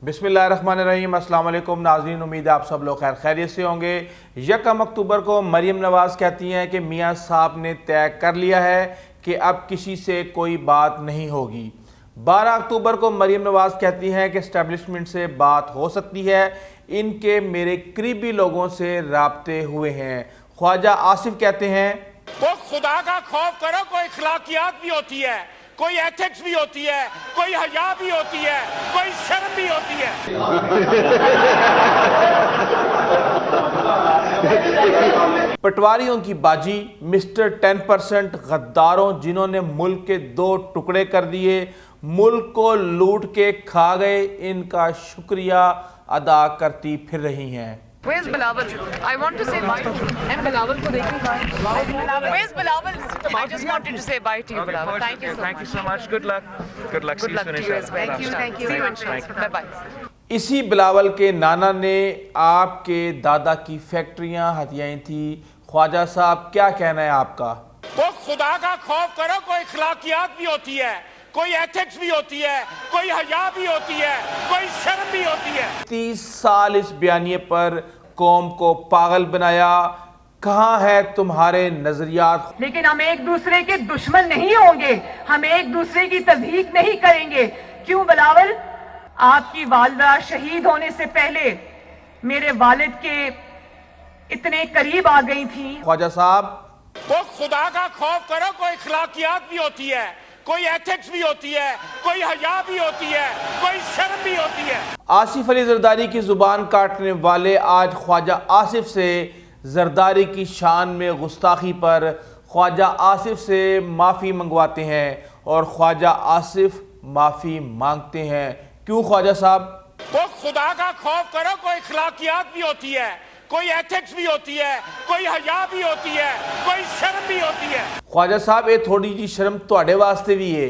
बिस्मिल्लाहिर्रहमानिर्रहीम। अस्सलाम वालेकुम नाज़रीन, उम्मीद है आप सब लोग खैर खैरियत से होंगे। 1 अक्टूबर को मरियम नवाज़ कहती हैं कि मियाँ साहब ने तय कर लिया है कि अब किसी से कोई बात नहीं होगी। 12 अक्टूबर को मरियम नवाज़ कहती हैं कि इस्टेब्लिशमेंट से बात हो सकती है, इनके मेरे करीबी लोगों से राब्ते हुए हैं। ख्वाजा आसिफ कहते हैं तो खुदा का खौफ करो, कोई अखलाकियात भी होती है, कोई एथिक्स भी होती है, कोई हया भी होती है, कोई शर्म भी होती है। पटवारियों की बाजी, मिस्टर 10% गद्दारों जिन्होंने मुल्क के 2 टुकड़े कर दिए, मुल्क को लूट के खा गए, इनका शुक्रिया अदा करती फिर रही हैं। Where's Bilawal? I want to say bye to you. And Bilawal को देखिए कहाँ? Where's Bilawal? I just wanted to say bye to you, Bilawal. Thank you so much. Thank you so much. Good luck. Good luck. Good luck to you as well. Thank you. See you inshallah. Bye bye. इसी बिलावल के नाना ने आपके दादा की फैक्ट्रियां हथियाई थी। ख्वाजा साहब, क्या कहना है आपका? तो खुदा का खौफ करो, कोई अखलाकियात भी होती है, कोई एथिक्स भी होती है, कोई हया भी होती है, कोई शर्म भी होती है। 30 साल इस बयानिए पर कौम को पागल बनाया। कहाँ है तुम्हारे नजरियात? लेकिन हम एक दूसरे के दुश्मन नहीं होंगे, हम एक दूसरे की तज़हीक नहीं करेंगे। क्यों बिलावल? आपकी वालिदा शहीद होने से पहले मेरे वालिद के इतने करीब आ गई थी। ख्वाजा साहब, तो खुदा का खौफ करो, कोई अखलाकियात भी होती है, कोई एथिक्स भी होती है, कोई हया भी होती है, कोई शर्म भी होती है। आसिफ अली जरदारी की जुबान काटने वाले आज ख्वाजा आसिफ से जरदारी की शान में गुस्ताखी पर ख्वाजा आसिफ से माफ़ी मंगवाते हैं और ख्वाजा आसिफ माफ़ी मांगते हैं। क्यों ख्वाजा साहब? तो खुदा का खौफ करो, कोई अखलाकियात भी होती है, कोई एथिक्स भी होती है, कोई हया भी होती है, कोई शर्म भी होती है। ख्वाजा साहब, ये थोड़ी जी शर्म ਤੁਹਾਡੇ वास्ते भी है।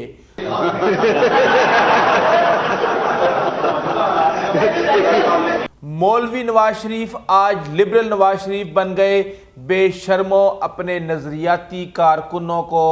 मौलवी नवाज शरीफ आज लिबरल नवाज शरीफ बन गए। बेशर्मो, अपने नजरियाती कारकुनों को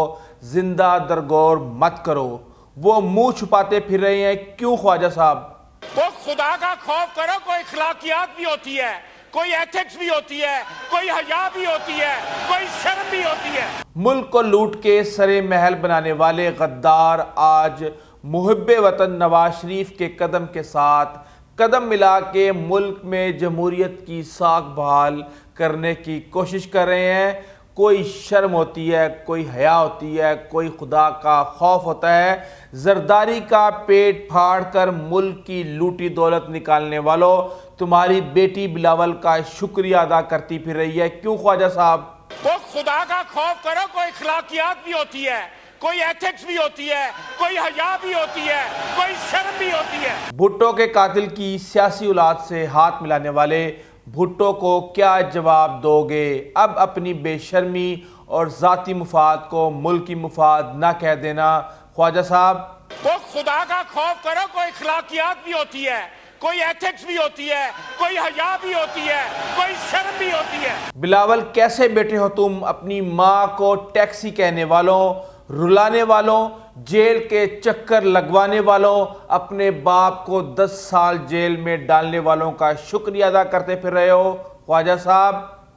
जिंदा दरगोर मत करो, वो मुंह छुपाते फिर रहे हैं। क्यों ख्वाजा साहब? तो खुदा का खौफ करो, कोई अखलाकियात भी होती है, कोई एथिक्स भी होती है, कोई हया भी होती है, कोई शर्म भी होती है। मुल्क को लूट के सरे महल बनाने वाले गद्दार आज मुहिब्बे वतन नवाज शरीफ के कदम के साथ कदम मिला के मुल्क में जमहूरियत की साख बहाल करने की कोशिश कर रहे हैं। कोई शर्म होती है, कोई हया होती है, कोई खुदा का खौफ होता है। जरदारी का पेट फाड़ कर मुल्क की लूटी दौलत निकालने वालों, तुम्हारी बेटी बिलावल का शुक्रिया अदा करती फिर रही है। क्यों ख्वाजा साहब? तो खुदा का खौफ करो, कोई अखलाकियात भी होती है, कोई एथिक्स भी होती है, कोई हया भी होती है, कोई शर्म भी होती है। भुट्टो के कातिल की सियासी औलाद से हाथ मिलाने वाले भुट्टो को क्या जवाब दोगे? अब अपनी बेशर्मी और जाती मुफाद को मुल्की मुफाद ना कह देना। ख्वाजा साहब, तो खुदा का खौफ करो, कोई अखलाकियात भी होती है, कोई एथिक्स भी होती है, कोई हया भी होती है, कोई शर्म भी होती है। बिलावल, कैसे बैठे हो तुम? अपनी माँ को टैक्सी कहने वालों, रुलाने वालों, जेल के चक्कर लगवाने वालों, अपने बाप को 10 साल जेल में डालने वालों का शुक्रिया अदा करते फिर रहे हो। ख्वाजा साहब,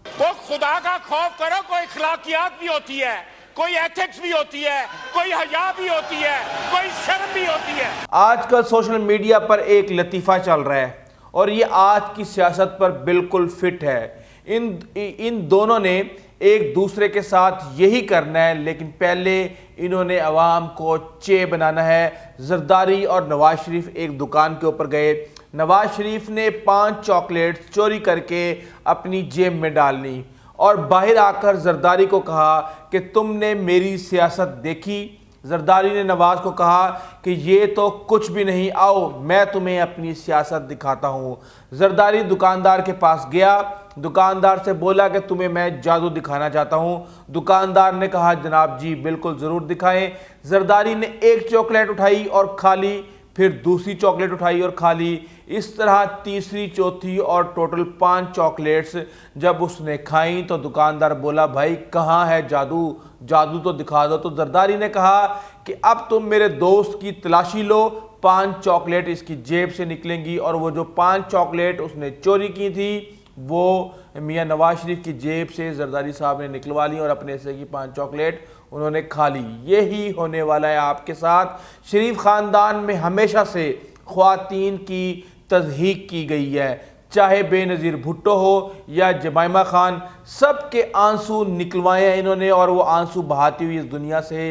तो खुदा का खौफ करो, कोई अखलाकियात भी होती है, कोई एथिक्स भी होती है, कोई हया भी होती है, कोई शर्म भी होती है। आजकल सोशल मीडिया पर एक लतीफ़ा चल रहा है और ये आज की सियासत पर बिल्कुल फिट है। इन दोनों ने एक दूसरे के साथ यही करना है, लेकिन पहले इन्होंने अवाम को चे बनाना है। जरदारी और नवाज शरीफ एक दुकान के ऊपर गए। नवाज शरीफ ने 5 चॉकलेट्स चोरी करके अपनी जेब में डाल ली और बाहर आकर जरदारी को कहा कि तुमने मेरी सियासत देखी। जरदारी ने नवाज को कहा कि ये तो कुछ भी नहीं, आओ मैं तुम्हें अपनी सियासत दिखाता हूँ। जरदारी दुकानदार के पास गया, दुकानदार से बोला कि तुम्हें मैं जादू दिखाना चाहता हूँ। दुकानदार ने कहा जनाब जी बिल्कुल ज़रूर दिखाएं। जरदारी ने एक चॉकलेट उठाई और खा ली, फिर दूसरी चॉकलेट उठाई और खा ली। इस तरह तीसरी, चौथी और टोटल 5 चॉकलेट्स जब उसने खाई तो दुकानदार बोला, भाई कहाँ है जादू, जादू तो दिखा दो। तो जरदारी ने कहा कि अब तुम मेरे दोस्त की तलाशी लो, 5 चॉकलेट इसकी जेब से निकलेंगी। और वो जो 5 चॉकलेट उसने चोरी की थी वो मियां नवाज शरीफ की जेब से जरदारी साहब ने निकलवा ली और अपने हिस्से की 5 चॉकलेट उन्होंने खा ली। यही होने वाला है आपके साथ। शरीफ खानदान में हमेशा से ख्वातीन की तज़हीक की गई है, चाहे बेनज़ीर भुट्टो हो या जमाइमा खान, सबके आंसू निकलवाए हैं इन्होंने और वो आंसू बहाती हुई इस दुनिया से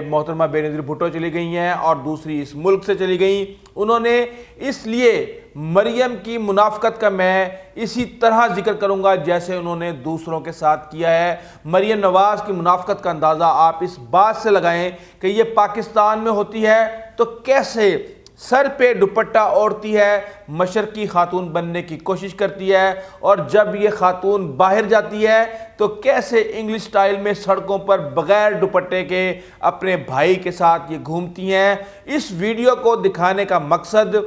मोहतरमा बेनज़ीर भुट्टो चली गई हैं और दूसरी इस मुल्क से चली गई। उन्होंने इसलिए मरियम की मुनाफ़कत का मैं इसी तरह जिक्र करूंगा जैसे उन्होंने दूसरों के साथ किया है। मरियम नवाज़ की मुनाफ़कत का अंदाज़ा आप इस बात से लगाएं कि ये पाकिस्तान में होती है तो कैसे सर पे दुपट्टा ओढ़ती है, मशरकी खातून बनने की कोशिश करती है, और जब ये खातून बाहर जाती है तो कैसे इंग्लिश स्टाइल में सड़कों पर बगैर दुपट्टे के अपने भाई के साथ ये घूमती हैं। इस वीडियो को दिखाने का मकसद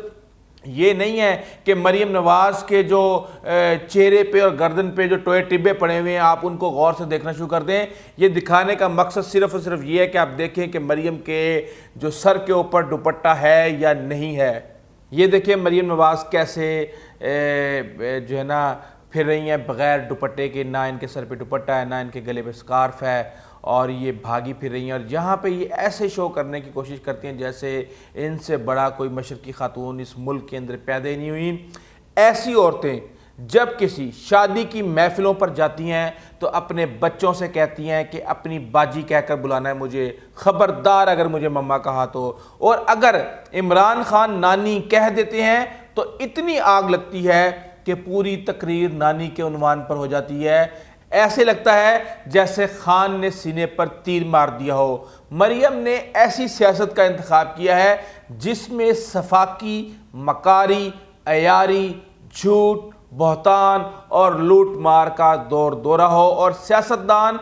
ये नहीं है कि मरियम नवाज़ के जो चेहरे पे और गर्दन पे जो टोए टिब्बे पड़े हुए हैं आप उनको गौर से देखना शुरू कर दें। ये दिखाने का मकसद सिर्फ और सिर्फ ये है कि आप देखें कि मरियम के जो सर के ऊपर दुपट्टा है या नहीं है। ये देखिए मरियम नवाज़ कैसे जो है ना फिर रही हैं बग़ैर दुपट्टे के, ना इनके सर पे दुपट्टा है ना इनके गले पे स्कार्फ है, और ये भागी फिर रही हैं। और यहाँ पे ये ऐसे शो करने की कोशिश करती हैं जैसे इनसे बड़ा कोई मशरकी खातून इस मुल्क के अंदर पैदा ही नहीं हुई। ऐसी औरतें जब किसी शादी की महफिलों पर जाती हैं तो अपने बच्चों से कहती हैं कि अपनी बाजी कहकर बुलाना है मुझे, खबरदार अगर मुझे मम्मा कहा तो। और अगर इमरान खान नानी कह देते हैं तो इतनी आग लगती है कि पूरी तकरीर नानी के उन्वान पर हो जाती है। ऐसे लगता है जैसे खान ने सीने पर तीर मार दिया हो। मरियम ने ऐसी सियासत का इंतखाब किया है जिसमें सफाकी, मकारी, अयारी, झूठ, बहतान और लूट मार का दौर दौरा हो और सियासतदान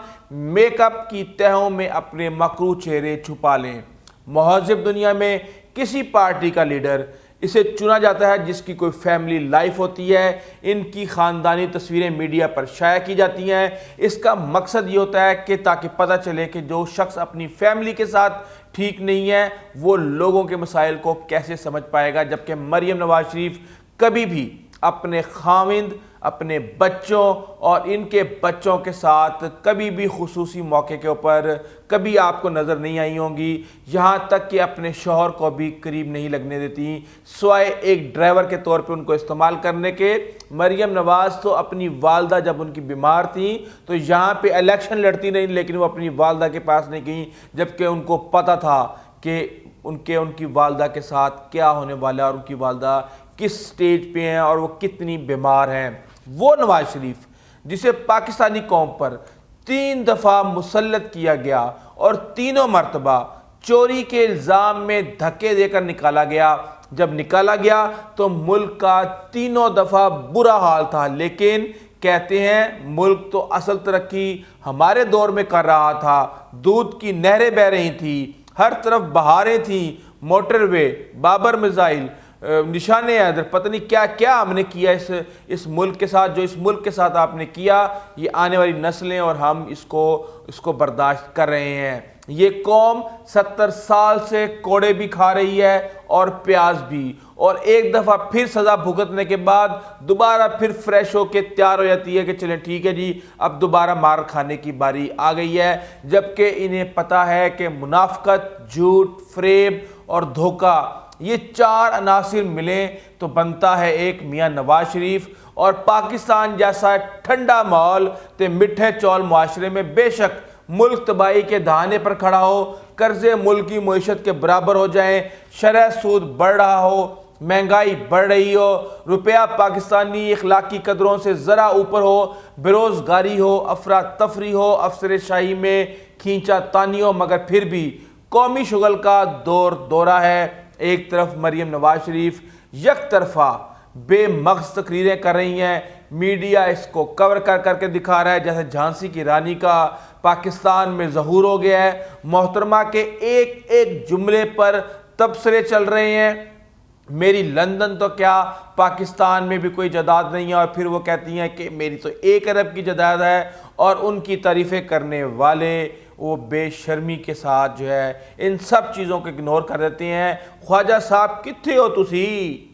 मेकअप की तहों में अपने मकरू चेहरे छुपा लें। महज़िब दुनिया में किसी पार्टी का लीडर इसे चुना जाता है जिसकी कोई फैमिली लाइफ होती है, इनकी ख़ानदानी तस्वीरें मीडिया पर शाया की जाती हैं। इसका मकसद ये होता है कि ताकि पता चले कि जो शख्स अपनी फैमिली के साथ ठीक नहीं है वो लोगों के मसाइल को कैसे समझ पाएगा। जबकि मरियम नवाज शरीफ कभी भी अपने खाविंद, अपने बच्चों और इनके बच्चों के साथ कभी भी खुसूसी मौके के ऊपर कभी आपको नज़र नहीं आई होंगी। यहाँ तक कि अपने शौहर को भी करीब नहीं लगने देती, सिवाय एक ड्राइवर के तौर पे उनको इस्तेमाल करने के। मरियम नवाज़ तो अपनी वालदा जब उनकी बीमार थी तो यहाँ पे इलेक्शन लड़ती नहीं, लेकिन वो अपनी वालदा के पास नहीं गई, जबकि उनको पता था कि उनकी वालदा के साथ क्या होने वाला है और उनकी वालदा किस स्टेज पे हैं और वो कितनी बीमार हैं। वो नवाज शरीफ जिसे पाकिस्तानी कौम पर 3 दफ़ा मुसल्लत किया गया और तीनों मरतबा चोरी के इल्ज़ाम में धक्के देकर निकाला गया, जब निकाला गया तो मुल्क का तीनों दफ़ा बुरा हाल था। लेकिन कहते हैं मुल्क तो असल तरक्की हमारे दौर में कर रहा था, दूध की नहरें बह रही थी, हर तरफ बहारें थी, मोटरवे, बाबर मिसाइल, निशाने हैदर, पता नहीं क्या क्या हमने किया इस मुल्क के साथ। जो इस मुल्क के साथ आपने किया ये आने वाली नस्लें और हम इसको बर्दाश्त कर रहे हैं। ये कौम 70 साल से कोड़े भी खा रही है और प्याज भी, और एक दफ़ा फिर सज़ा भुगतने के बाद दोबारा फिर फ्रेश होकर तैयार हो जाती है कि चलें ठीक है जी अब दोबारा मार खाने की बारी आ गई है। जबकि इन्हें पता है कि मुनाफकत, झूठ, फरेब और धोखा, ये 4 अनासिर मिलें तो बनता है एक मियां नवाज शरीफ। और पाकिस्तान जैसा ठंडा माहौल ते मिठे चौल मुआशरे में बेशक मुल्क तबाही के दहाने पर खड़ा हो, कर्जे मुल्क की मईशत के बराबर हो जाएं, शरह सूद बढ़ रहा हो, महंगाई बढ़ रही हो, रुपया पाकिस्तानी इखलाकी कदरों से ज़रा ऊपर हो, बेरोज़गारी हो, अफरा तफरी हो, अफसरशाही में खींचा तानी हो, मगर फिर भी कौमी शुगल का दौर दौरा है। एक तरफ मरियम नवाज शरीफ यक तरफा बेमग़ज़ तकरीरें कर रही हैं, मीडिया इसको कवर कर करके दिखा रहा है जैसे झांसी की रानी का पाकिस्तान में ज़हूर हो गया है। मोहतरमा के एक एक जुमले पर तबसरे चल रहे हैं, मेरी लंदन तो क्या पाकिस्तान में भी कोई जायदाद नहीं है, और फिर वो कहती हैं कि मेरी तो 1 अरब की जायदाद है, और उनकी तारीफ़ें करने वाले वो बेशर्मी के साथ जो है इन सब चीज़ों को इग्नोर कर देते हैं। ख्वाजा साहब कितने हो तुसी?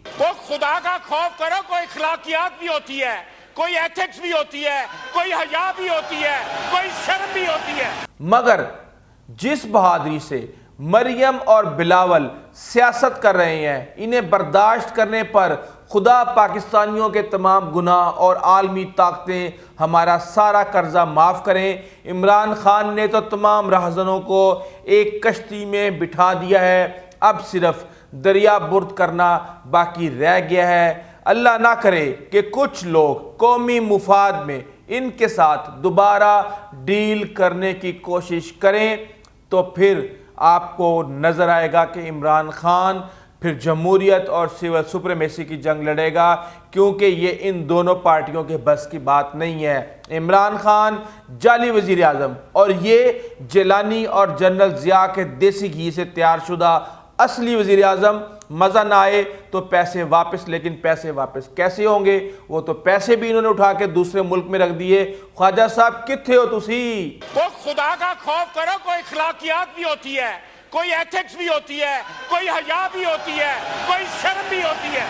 तो खुदा का खौफ करो, कोई अखलाकियात भी होती है, कोई एथिक्स भी होती है, कोई हया भी होती है, कोई शर्म भी होती है। मगर जिस बहादुरी से मरियम और बिलावल सियासत कर रहे हैं, इन्हें बर्दाश्त करने पर खुदा पाकिस्तानियों के तमाम गुनाह और आलमी ताकतें हमारा सारा कर्जा माफ़ करें। इमरान खान ने तो तमाम रहज़नों को एक कश्ती में बिठा दिया है, अब सिर्फ दरिया बुर्द करना बाकी रह गया है। अल्लाह ना करे कि कुछ लोग कौमी मुफाद में इनके साथ दोबारा डील करने की कोशिश करें, तो फिर आपको नज़र आएगा कि इमरान खान फिर जमहूरियत और सिविल सुप्रीमेसी की जंग लड़ेगा, क्योंकि ये इन दोनों पार्टियों के बस की बात नहीं है। इमरान खान जाली वज़ीर आज़म और ये जिलानी और जनरल ज़िया के देसी घी से तैयार शुदा असली वज़ीर आज़म। मज़ा ना आए तो पैसे वापस, लेकिन पैसे वापस कैसे होंगे? वो तो पैसे भी इन्होंने उठा के दूसरे मुल्क में रख दिए। ख्वाजा साहब कितने हो तुसी? तो खुदा का खौफ करो, कोई अखलाकियात भी होती है, कोई एथिक्स भी होती है, कोई हया भी होती है, कोई शर्म भी होती है।